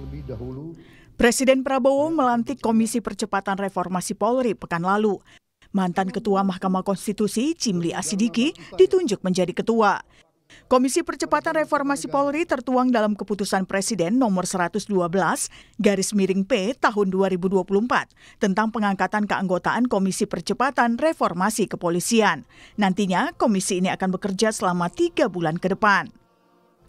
terlebih dahulu. Presiden Prabowo melantik Komisi Percepatan Reformasi Polri pekan lalu. Mantan Ketua Mahkamah Konstitusi Cimli Asidiki ditunjuk menjadi ketua. Komisi Percepatan Reformasi Polri tertuang dalam Keputusan Presiden nomor 112/P tahun 2024 tentang pengangkatan keanggotaan Komisi Percepatan Reformasi Kepolisian. Nantinya komisi ini akan bekerja selama 3 bulan ke depan.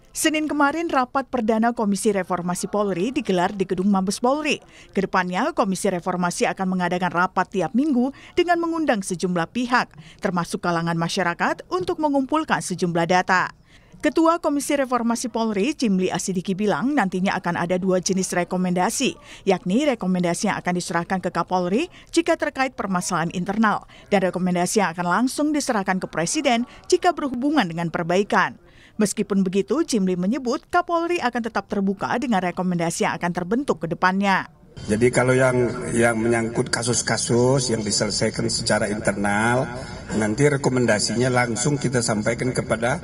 Senin kemarin rapat perdana Komisi Reformasi Polri digelar di Gedung Mabes Polri. Kedepannya Komisi Reformasi akan mengadakan rapat tiap minggu dengan mengundang sejumlah pihak, termasuk kalangan masyarakat untuk mengumpulkan sejumlah data. Ketua Komisi Reformasi Polri, Cimli Asidiki bilang nantinya akan ada 2 jenis rekomendasi, yakni rekomendasi yang akan diserahkan ke Kapolri jika terkait permasalahan internal, dan rekomendasi yang akan langsung diserahkan ke Presiden jika berhubungan dengan perbaikan. Meskipun begitu, Cimli menyebut Kapolri akan tetap terbuka dengan rekomendasi yang akan terbentuk ke depannya. Jadi kalau yang menyangkut kasus-kasus yang diselesaikan secara internal, nanti rekomendasinya langsung kita sampaikan kepada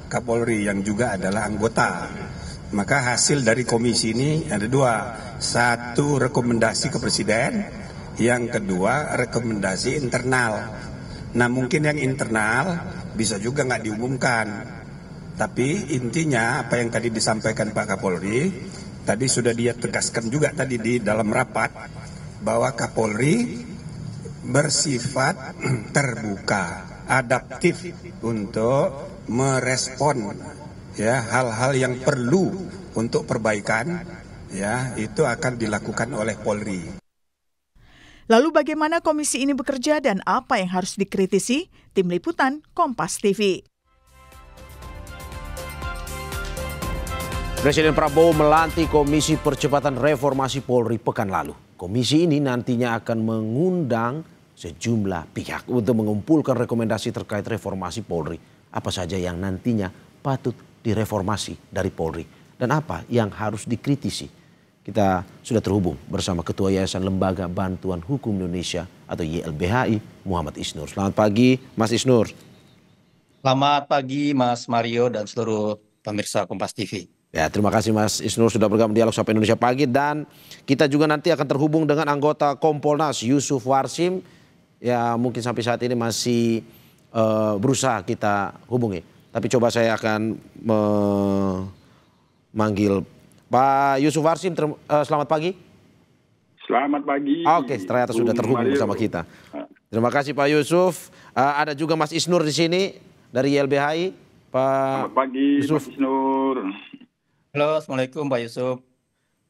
Kapolri yang juga adalah anggota. Maka hasil dari komisi ini ada 2. 1 rekomendasi ke Presiden, yang kedua rekomendasi internal. Nah mungkin yang internal bisa juga nggak diumumkan. Tapi intinya apa yang tadi disampaikan Pak Kapolri, tadi sudah dia tegaskan juga tadi di dalam rapat, bahwa Kapolri bersifat terbuka, adaptif untuk merespon ya hal-hal yang perlu untuk perbaikan, ya itu akan dilakukan oleh Polri. Lalu bagaimana komisi ini bekerja dan apa yang harus dikritisi? Tim Liputan Kompas TV. Presiden Prabowo melantik Komisi Percepatan Reformasi Polri pekan lalu. Komisi ini nantinya akan mengundang sejumlah pihak untuk mengumpulkan rekomendasi terkait reformasi Polri. Apa saja yang nantinya patut direformasi dari Polri dan apa yang harus dikritisi. Kita sudah terhubung bersama Ketua Yayasan Lembaga Bantuan Hukum Indonesia atau YLBHI, Muhammad Isnur. Selamat pagi, Mas Isnur. Selamat pagi, Mas Mario dan seluruh pemirsa Kompas TV. Ya, terima kasih Mas Isnur sudah bergabung di Dialog Sapa Indonesia Pagi, dan kita juga nanti akan terhubung dengan anggota Kompolnas Yusuf Warsim. Ya, mungkin sampai saat ini masih berusaha kita hubungi. Tapi coba saya akan memanggil Pak Yusuf Warsim. Selamat pagi. Selamat pagi. Oke, ternyata sudah terhubung bersama kita. Terima kasih Pak Yusuf. Ada juga Mas Isnur di sini dari YLBHI. Pak Selamat pagi, Yusuf. Mas Isnur. Halo, Assalamualaikum Pak Yusuf.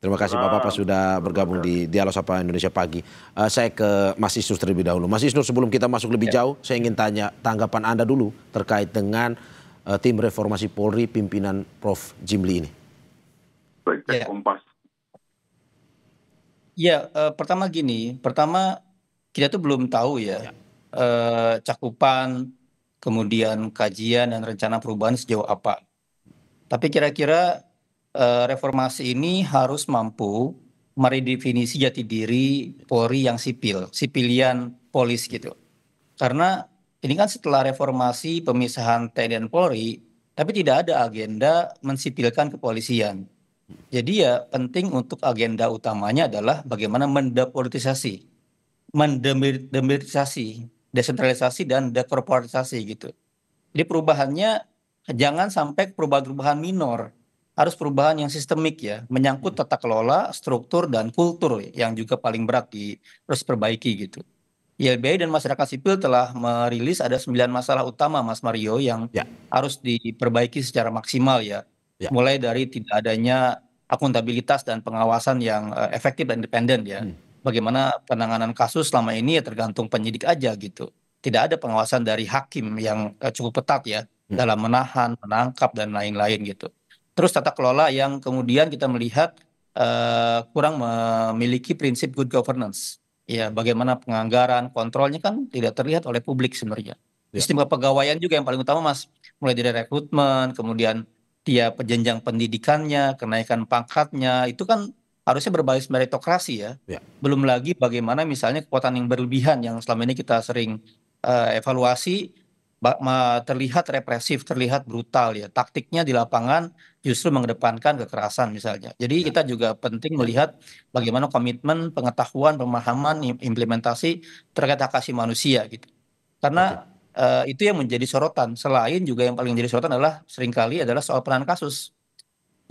Terima kasih Bapak-Bapak sudah bergabung di Dialog Sapa Indonesia Pagi. Saya ke Mas Isnur terlebih dahulu. Mas Isnur, sebelum kita masuk lebih jauh, saya ingin tanya tanggapan Anda dulu terkait dengan tim reformasi Polri pimpinan Prof. Jimli ini. Baik, Kompas. Ya, pertama kita tuh belum tahu ya, cakupan, kemudian kajian dan rencana perubahan sejauh apa. Tapi kira-kira reformasi ini harus mampu meredefinisi jati diri Polri yang sipilian polis gitu. Karena ini kan setelah reformasi pemisahan TNI dan Polri, tapi tidak ada agenda mensipilkan kepolisian. Jadi ya penting untuk agenda utamanya adalah bagaimana mendepolitisasi, mendemilitisasi, desentralisasi dan dekorporatisasi gitu. Jadi perubahannya jangan sampai perubahan-perubahan minor. Harus perubahan yang sistemik ya, menyangkut tata kelola, struktur, dan kultur yang juga paling berat harus perbaiki gitu. YLBHI dan masyarakat sipil telah merilis ada 9 masalah utama Mas Mario yang harus diperbaiki secara maksimal ya. Mulai dari tidak adanya akuntabilitas dan pengawasan yang efektif dan independen ya. Bagaimana penanganan kasus selama ini ya tergantung penyidik aja gitu. Tidak ada pengawasan dari hakim yang cukup ketat ya dalam menahan, menangkap, dan lain-lain gitu. Terus tata kelola yang kemudian kita melihat kurang memiliki prinsip good governance. Ya, bagaimana penganggaran, kontrolnya kan tidak terlihat oleh publik sebenarnya. Sistem kepegawaian juga yang paling utama Mas. Mulai dari rekrutmen, kemudian dia penjenjang pendidikannya, kenaikan pangkatnya, itu kan harusnya berbasis meritokrasi ya. Belum lagi bagaimana misalnya kekuatan yang berlebihan yang selama ini kita sering evaluasi, terlihat represif, terlihat brutal ya. Taktiknya di lapangan justru mengedepankan kekerasan misalnya. Jadi kita juga penting melihat bagaimana komitmen, pengetahuan, pemahaman, implementasi terkait hak asasi manusia gitu. Karena itu yang menjadi sorotan. Selain juga yang paling menjadi sorotan adalah seringkali adalah soal penanganan kasus.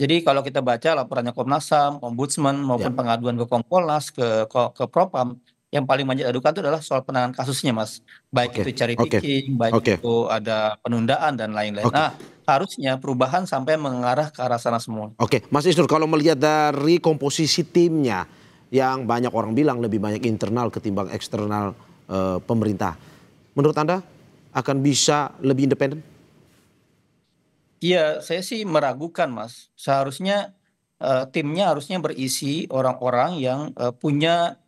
Jadi kalau kita baca laporannya Komnas HAM, Ombudsman maupun pengaduan ke Kompolnas, ke Propam, yang paling banyak diadukan itu adalah soal penanganan kasusnya, Mas. Baik itu cherry picking, baik itu ada penundaan dan lain-lain. Nah, harusnya perubahan sampai mengarah ke arah sana semua. Oke, Mas Isnur, kalau melihat dari komposisi timnya yang banyak orang bilang lebih banyak internal ketimbang eksternal pemerintah, menurut Anda akan bisa lebih independen? Iya, saya sih meragukan, Mas. Seharusnya timnya harusnya berisi orang-orang yang punya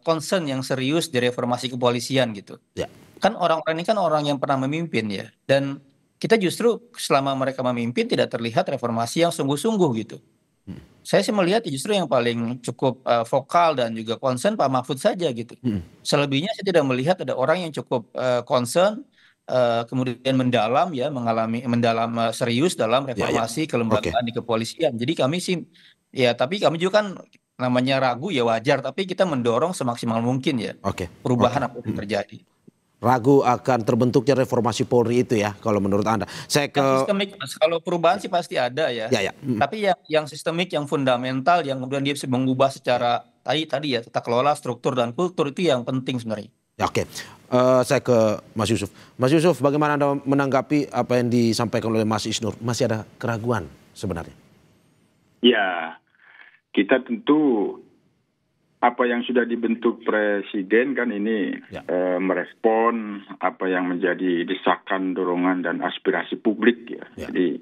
concern yang serius di reformasi kepolisian gitu. Ya. Kan orang-orang ini kan orang yang pernah memimpin ya. Dan kita justru selama mereka memimpin tidak terlihat reformasi yang sungguh-sungguh gitu. Saya sih melihat justru yang paling cukup vokal dan juga concern Pak Mahfud saja gitu. Selebihnya saya tidak melihat ada orang yang cukup concern kemudian mendalam serius dalam reformasi kelembagaan di kepolisian. Jadi kami sih ya, tapi kami juga kan namanya ragu ya wajar, tapi kita mendorong semaksimal mungkin ya perubahan apa yang terjadi. Ragu akan terbentuknya reformasi Polri itu ya, kalau menurut Anda. Saya ke sistemik, Mas. Kalau perubahan sih pasti ada ya. Tapi yang sistemik, yang fundamental, yang kemudian dia bisa mengubah secara tadi ya tata kelola, struktur dan kultur itu yang penting sebenarnya. Oke, saya ke Mas Yusuf. Mas Yusuf, bagaimana Anda menanggapi apa yang disampaikan oleh Mas Isnur? Masih ada keraguan sebenarnya? Ya, kita tentu apa yang sudah dibentuk Presiden kan ini merespon apa yang menjadi desakan, dorongan, dan aspirasi publik ya. Jadi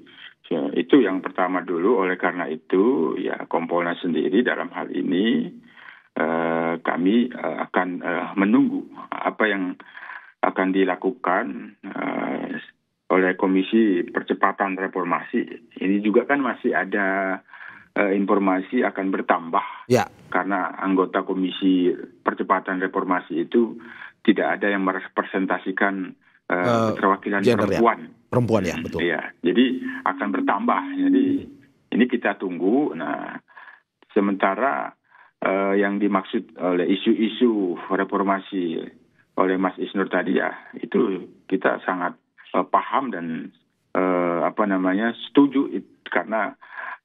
itu yang pertama dulu. Oleh karena itu ya Kompolnas sendiri dalam hal ini kami akan menunggu apa yang akan dilakukan oleh Komisi Percepatan Reformasi. Ini juga kan masih ada informasi akan bertambah karena anggota Komisi Percepatan Reformasi itu tidak ada yang merepresentasikan keterwakilan perempuan ya, betul. Ya, jadi akan bertambah. Jadi ini kita tunggu. Nah, sementara yang dimaksud oleh isu-isu reformasi oleh Mas Isnur tadi ya, itu kita sangat paham dan setuju karena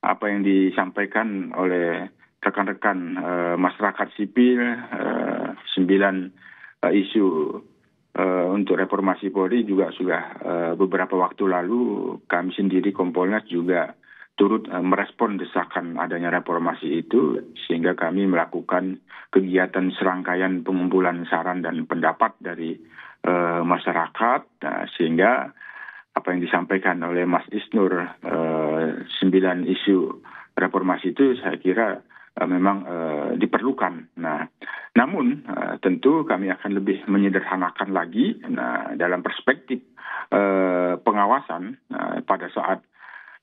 apa yang disampaikan oleh rekan-rekan masyarakat sipil, 9 isu untuk reformasi Polri juga sudah beberapa waktu lalu kami sendiri Kompolnas juga turut merespon desakan adanya reformasi itu, sehingga kami melakukan kegiatan serangkaian pengumpulan saran dan pendapat dari masyarakat, sehingga apa yang disampaikan oleh Mas Isnur 9 isu reformasi itu saya kira memang diperlukan. Nah, namun tentu kami akan lebih menyederhanakan lagi. Nah, dalam perspektif pengawasan pada saat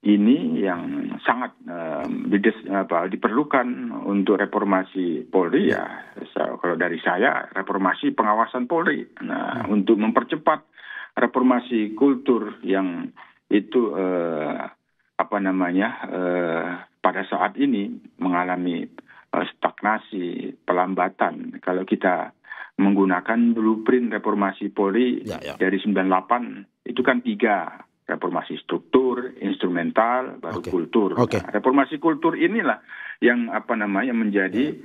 ini yang sangat diperlukan untuk reformasi Polri ya, kalau dari saya reformasi pengawasan Polri. Nah, untuk mempercepat reformasi kultur yang itu pada saat ini mengalami stagnasi, pelambatan. Kalau kita menggunakan blueprint reformasi Polri dari 98 itu kan 3, reformasi struktur, instrumental, baru kultur. Nah, reformasi kultur inilah yang menjadi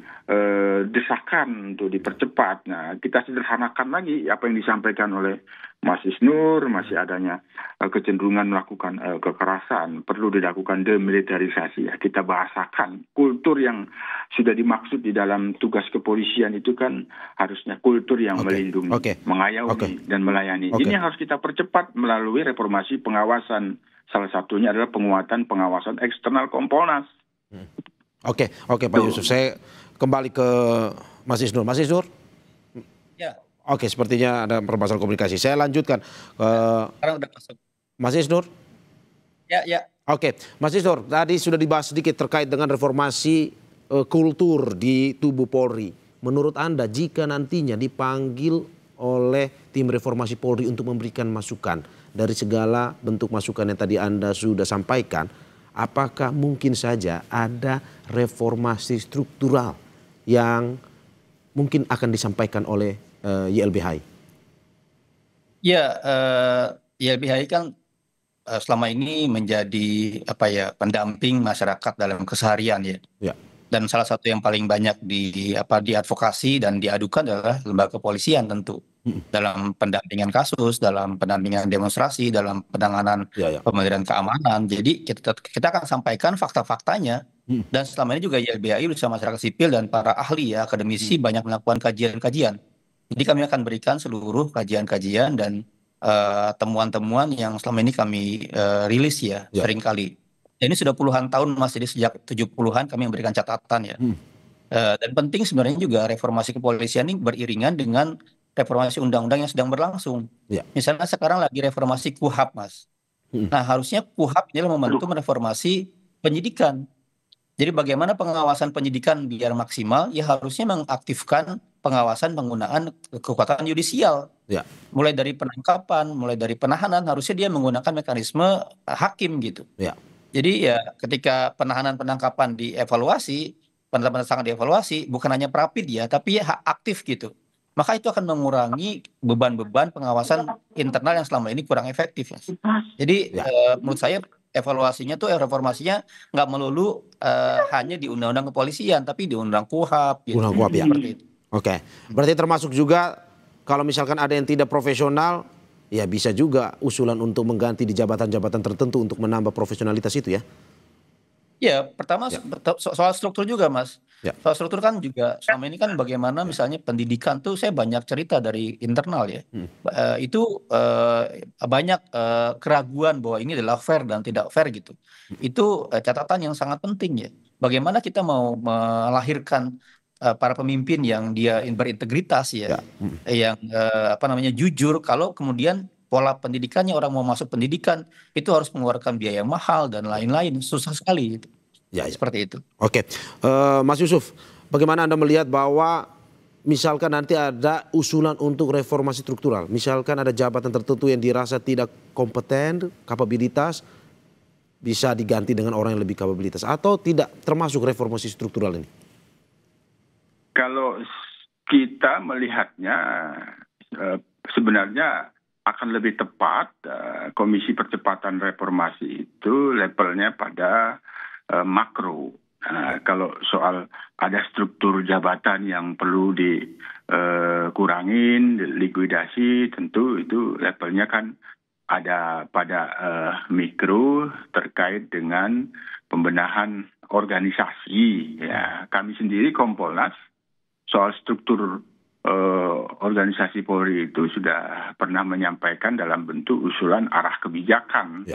desakan untuk dipercepat. Nah, kita sederhanakan lagi apa yang disampaikan oleh Mas Isnur, masih adanya kecenderungan melakukan kekerasan, perlu dilakukan demilitarisasi. Ya, kita bahasakan kultur yang sudah dimaksud di dalam tugas kepolisian itu kan harusnya kultur yang melindungi, mengayomi, dan melayani. Ini yang harus kita percepat melalui reformasi pengawasan. Salah satunya adalah penguatan pengawasan eksternal Kompolnas. Oke Pak Yusuf, saya kembali ke Mas Isnur. Mas Isnur? Ya. Oke, sepertinya ada permasalahan komunikasi. Saya lanjutkan. Sekarang udah masuk. Mas Isnur? Ya. Oke, Mas Isnur, tadi sudah dibahas sedikit terkait dengan reformasi kultur di tubuh Polri. Menurut Anda, jika nantinya dipanggil oleh tim reformasi Polri untuk memberikan masukan dari segala bentuk masukan yang tadi Anda sudah sampaikan, apakah mungkin saja ada reformasi struktural yang mungkin akan disampaikan oleh YLBHI? Ya, YLBHI kan selama ini menjadi pendamping masyarakat dalam keseharian ya. Ya. Dan salah satu yang paling banyak diadvokasi dan diadukan adalah lembaga kepolisian tentu. Dalam pendampingan kasus, dalam pendampingan demonstrasi, dalam penanganan pemeliharaan keamanan. Jadi kita akan sampaikan fakta-faktanya. Dan selama ini juga YLBHI bersama masyarakat sipil dan para ahli ya, akademisi banyak melakukan kajian-kajian. Jadi kami akan berikan seluruh kajian-kajian dan temuan-temuan yang selama ini kami rilis ya, seringkali. Ini sudah puluhan tahun Mas, jadi sejak 70-an kami memberikan catatan ya. Dan penting sebenarnya juga reformasi kepolisian ini beriringan dengan reformasi undang-undang yang sedang berlangsung. Misalnya sekarang lagi reformasi KUHAP Mas. Nah harusnya KUHAP ini membantu mereformasi penyidikan. Jadi bagaimana pengawasan penyidikan biar maksimal, ya harusnya mengaktifkan pengawasan penggunaan kekuatan yudisial. Mulai dari penangkapan, mulai dari penahanan, harusnya dia menggunakan mekanisme hakim gitu. Jadi ya ketika penahanan penangkapan dievaluasi, penetapan dievaluasi, bukan hanya prapid ya, tapi ya aktif gitu. Maka itu akan mengurangi beban-beban pengawasan internal yang selama ini kurang efektif. Jadi menurut saya evaluasinya tuh reformasinya nggak melulu hanya di undang-undang kepolisian, tapi di undang KUHAP. Gitu. Undang KUHAP ya. Seperti itu. Oke, berarti termasuk juga kalau misalkan ada yang tidak profesional, ya bisa juga usulan untuk mengganti di jabatan-jabatan tertentu untuk menambah profesionalitas itu ya? Ya, pertama soal struktur juga Mas. Soal struktur kan juga selama ini kan bagaimana misalnya pendidikan tuh saya banyak cerita dari internal ya. Itu banyak keraguan bahwa ini adalah fair dan tidak fair gitu. Itu catatan yang sangat penting ya. Bagaimana kita mau melahirkan para pemimpin yang dia berintegritas ya, yang jujur, kalau kemudian pola pendidikannya orang mau masuk pendidikan itu harus mengeluarkan biaya mahal dan lain-lain, susah sekali gitu. Seperti itu. Oke, Mas Yusuf, bagaimana Anda melihat bahwa misalkan nanti ada usulan untuk reformasi struktural, misalkan ada jabatan tertentu yang dirasa tidak kompeten, kapabilitas, bisa diganti dengan orang yang lebih kapabilitas, atau tidak termasuk reformasi struktural ini? Kalau kita melihatnya sebenarnya akan lebih tepat Komisi Percepatan Reformasi itu levelnya pada makro. Kalau soal ada struktur jabatan yang perlu dikurangin, likuidasi, tentu itu levelnya kan ada pada mikro terkait dengan pembenahan organisasi. Ya, kami sendiri Kompolnas soal struktur organisasi Polri itu sudah pernah menyampaikan dalam bentuk usulan arah kebijakan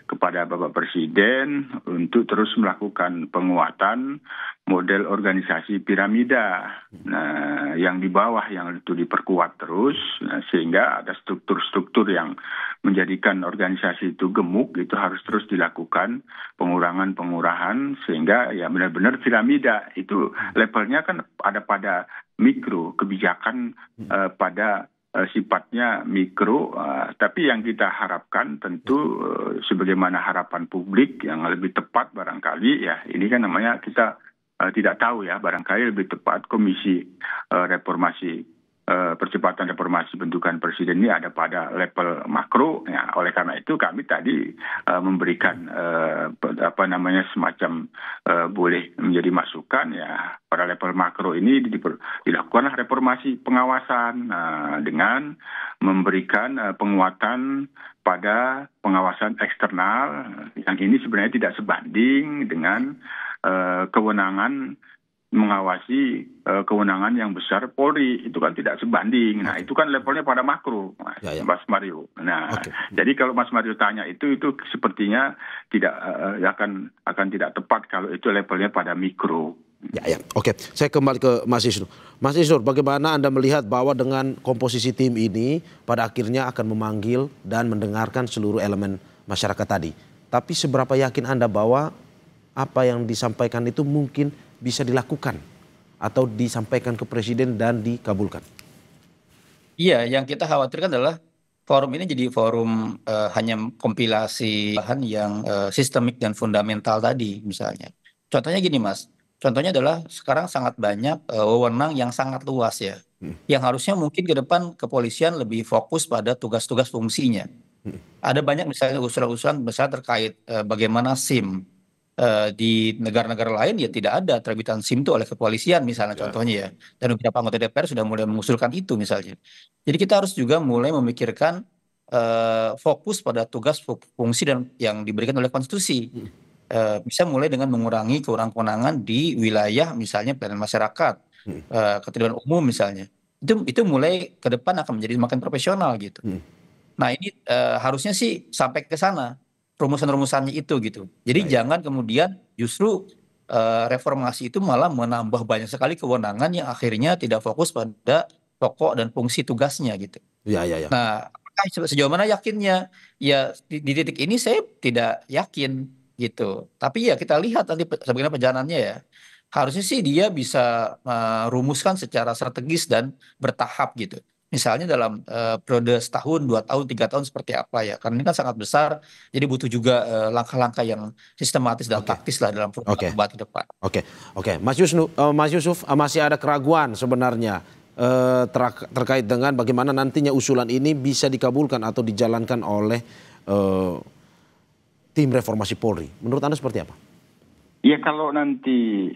kepada Bapak Presiden untuk terus melakukan penguatan model organisasi piramida. Nah, yang di bawah yang itu diperkuat terus, sehingga ada struktur-struktur yang menjadikan organisasi itu gemuk, itu harus terus dilakukan pengurangan-pengurahan sehingga ya benar-benar piramida itu levelnya kan ada pada mikro, kebijakan pada sifatnya mikro, tapi yang kita harapkan tentu sebagaimana harapan publik yang lebih tepat barangkali ya, ini kan namanya kita tidak tahu ya, barangkali lebih tepat Komisi Reformasi Percepatan Reformasi Bentukan Presiden ini ada pada level makro ya. Oleh karena itu kami tadi memberikan semacam boleh menjadi masukan ya, pada level makro ini dilakukanlah reformasi pengawasan dengan memberikan penguatan pada pengawasan eksternal yang ini sebenarnya tidak sebanding dengan kewenangan mengawasi kewenangan yang besar Polri, itu kan tidak sebanding. Nah, itu kan levelnya pada makro, Mas Mario. Nah, jadi kalau Mas Mario tanya itu sepertinya tidak akan tidak tepat kalau itu levelnya pada mikro. Oke, saya kembali ke Mas Isnur. Mas Isnur, bagaimana Anda melihat bahwa dengan komposisi tim ini pada akhirnya akan memanggil dan mendengarkan seluruh elemen masyarakat tadi. Tapi seberapa yakin Anda bahwa apa yang disampaikan itu mungkin bisa dilakukan atau disampaikan ke Presiden dan dikabulkan? Iya, yang kita khawatirkan adalah forum ini jadi forum hanya kompilasi bahan yang sistemik dan fundamental tadi misalnya. Contohnya gini Mas, contohnya adalah sekarang sangat banyak wewenang yang sangat luas ya, yang harusnya mungkin ke depan kepolisian lebih fokus pada tugas-tugas fungsinya. Ada banyak misalnya usulan-usulan misalnya terkait bagaimana SIM di negara-negara lain ya tidak ada terbitan SIM itu oleh kepolisian misalnya contohnya ya. Dan beberapa anggota DPR sudah mulai mengusulkan itu misalnya. Jadi kita harus juga mulai memikirkan fokus pada tugas fungsi dan yang diberikan oleh konstitusi. Bisa mulai dengan mengurangi kewenangan di wilayah misalnya pelayanan masyarakat, keterlibatan umum misalnya. Itu mulai ke depan akan menjadi makin profesional gitu. Nah ini harusnya sih sampai ke sana rumusan-rumusannya itu gitu. Jadi jangan kemudian justru reformasi itu malah menambah banyak sekali kewenangan yang akhirnya tidak fokus pada pokok dan fungsi tugasnya gitu. Ya. Nah, apakah sejauh mana yakinnya? Ya di titik ini saya tidak yakin gitu. Tapi ya kita lihat nanti bagaimana perjalanannya ya. Harusnya sih dia bisa merumuskan secara strategis dan bertahap gitu. Misalnya dalam periode setahun, 2 tahun, 3 tahun seperti apa ya? Karena ini kan sangat besar, jadi butuh juga langkah-langkah yang sistematis dan taktis lah dalam perubahan ke depan. Oke. Mas Yusuf, masih ada keraguan sebenarnya terkait dengan bagaimana nantinya usulan ini bisa dikabulkan atau dijalankan oleh tim reformasi Polri. Menurut Anda seperti apa? Ya kalau nanti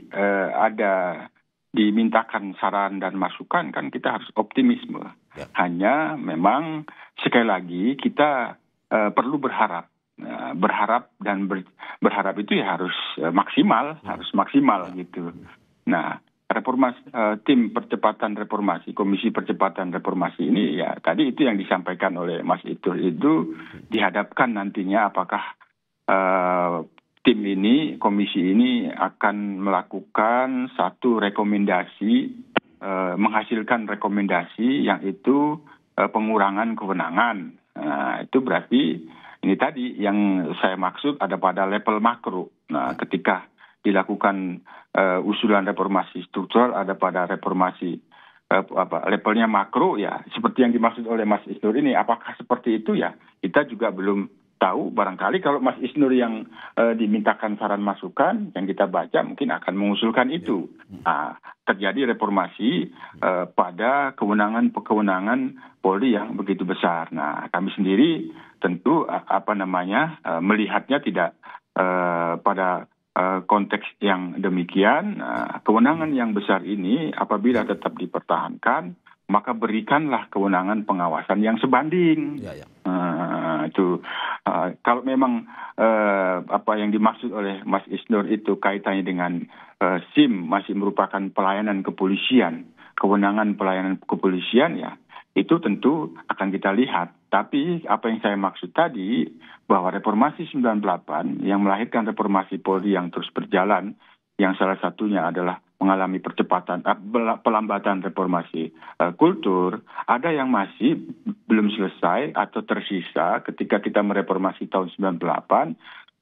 ada dimintakan saran dan masukan kan kita harus optimisme. Ya. Hanya memang sekali lagi kita perlu berharap. Berharap itu ya harus maksimal gitu. Nah, tim percepatan reformasi, Komisi Percepatan Reformasi ini ya tadi itu yang disampaikan oleh Mas Itur itu dihadapkan nantinya apakah tim ini, komisi ini akan melakukan satu rekomendasi, menghasilkan rekomendasi yang itu pengurangan kewenangan. Nah, itu berarti ini tadi yang saya maksud ada pada level makro. Nah, ketika dilakukan usulan reformasi struktural ada pada reformasi levelnya makro ya seperti yang dimaksud oleh Mas Isnur ini. Apakah seperti itu ya? Kita juga belum tahu, barangkali kalau Mas Isnur yang dimintakan saran masukan yang kita baca mungkin akan mengusulkan itu. Nah, terjadi reformasi pada kewenangan Polri yang begitu besar. Nah, kami sendiri tentu melihatnya tidak pada konteks yang demikian. Kewenangan yang besar ini apabila tetap dipertahankan maka berikanlah kewenangan pengawasan yang sebanding. Kalau memang apa yang dimaksud oleh Mas Isnur itu kaitannya dengan SIM masih merupakan pelayanan kepolisian, kewenangan pelayanan kepolisian ya, itu tentu akan kita lihat. Tapi apa yang saya maksud tadi bahwa reformasi 98 yang melahirkan reformasi Polri yang terus berjalan, yang salah satunya adalah mengalami pelambatan reformasi kultur, ada yang masih belum selesai atau tersisa ketika kita mereformasi tahun 98,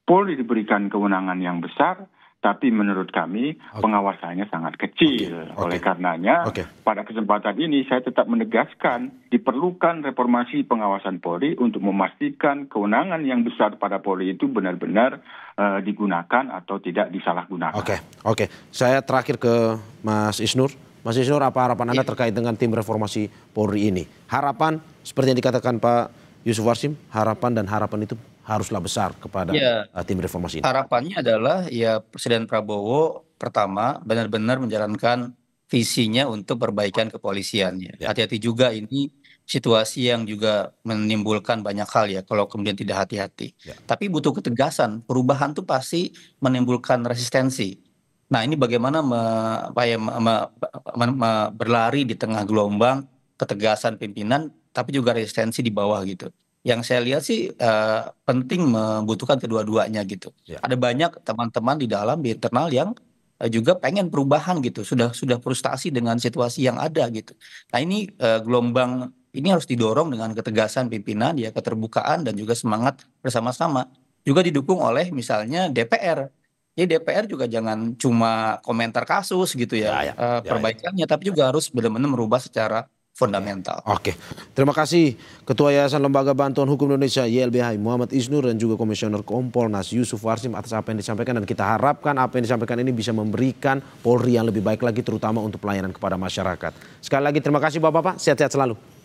Polri diberikan kewenangan yang besar, tapi menurut kami pengawasannya sangat kecil. Oleh karenanya, pada kesempatan ini saya tetap menegaskan diperlukan reformasi pengawasan Polri untuk memastikan kewenangan yang besar pada Polri itu benar-benar digunakan atau tidak disalahgunakan. Oke. Saya terakhir ke Mas Isnur. Mas Isnur, apa harapan Anda terkait dengan tim reformasi Polri ini? Harapan, seperti yang dikatakan Pak Yusuf Warsim, harapan itu haruslah besar kepada tim reformasi ini. Harapannya adalah ya Presiden Prabowo pertama benar-benar menjalankan visinya untuk perbaikan kepolisian. Hati-hati juga ini situasi yang juga menimbulkan banyak hal ya kalau kemudian tidak hati-hati. Tapi butuh ketegasan, perubahan tuh pasti menimbulkan resistensi. Nah ini bagaimana berlari di tengah gelombang ketegasan pimpinan tapi juga resistensi di bawah gitu. Yang saya lihat sih penting membutuhkan kedua-duanya gitu. Ada banyak teman-teman di dalam di internal yang juga pengen perubahan gitu, sudah frustasi dengan situasi yang ada gitu. Nah ini gelombang ini harus didorong dengan ketegasan pimpinan ya, keterbukaan dan juga semangat bersama-sama. Juga didukung oleh misalnya DPR. Jadi DPR juga jangan cuma komentar kasus gitu ya, perbaikannya, tapi juga harus benar-benar merubah secara fundamental. Oke, terima kasih Ketua Yayasan Lembaga Bantuan Hukum Indonesia YLBHI Muhammad Isnur dan juga Komisioner Kompolnas Yusuf Warsim atas apa yang disampaikan, dan kita harapkan apa yang disampaikan ini bisa memberikan Polri yang lebih baik lagi terutama untuk pelayanan kepada masyarakat. Sekali lagi terima kasih Bapak-Bapak, sehat-sehat selalu.